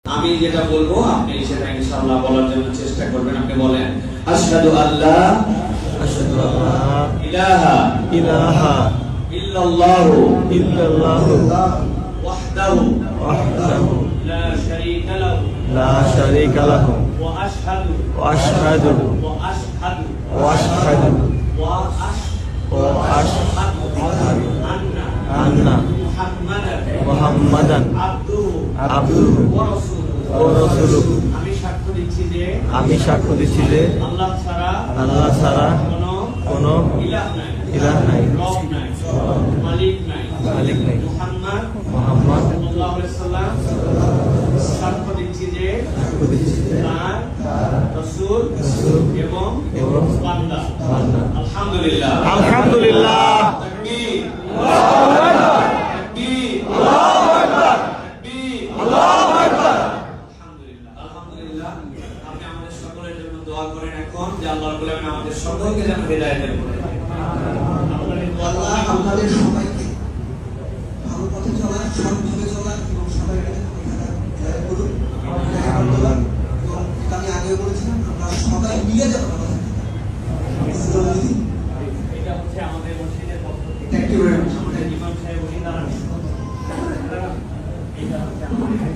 আমি যেটা বলবো আপনি সেটা ইনশাআল্লাহ বলার জন্য চেষ্টা করবেন। আপনি বলেন আশহাদু আল্লা ইলাহা ইল্লাল্লাহু ওয়াহদাহু লা শারীকা লাহু ওয়া আশহাদু আন্না মুহাম্মাদান আবদুহু ওয়া রাসূলুহু। আমি সাক্ষ্য দিচ্ছি যে আল্লাহ ছাড়া কোনো ইলাহ নাই, মালিক নাই। মুহাম্মদ সাল্লাল্লাহু আলাইহি সাল্লাম সাক্ষ্য দিচ্ছি যে তার রাসূল এবং বান্দা। আলহামদুলিল্লাহ। তাকবীর। আলহামদুলিল্লাহ। আপনি আমাদের সকলের জন্য দোয়া করেন এখন যে আল্লাহর গোলাম আমাদের সকলকে যেন হেদায়েত দেন। আল্লাহ আপনাদের সবাইকে ভালো পথে চলা, সৎভাবে চলা এবং সবাই করুন। আমি আগে বলেছিলাম আমরা সবাই মিলে যাবো। এটা হচ্ছে আমাদের মসজিদের পক্ষ থেকে থ্যাংক ইউ ভেরি মাচ। আমাদের ইমাম সাহেব উনি দাঁড়ান। এটা হচ্ছে আমাদের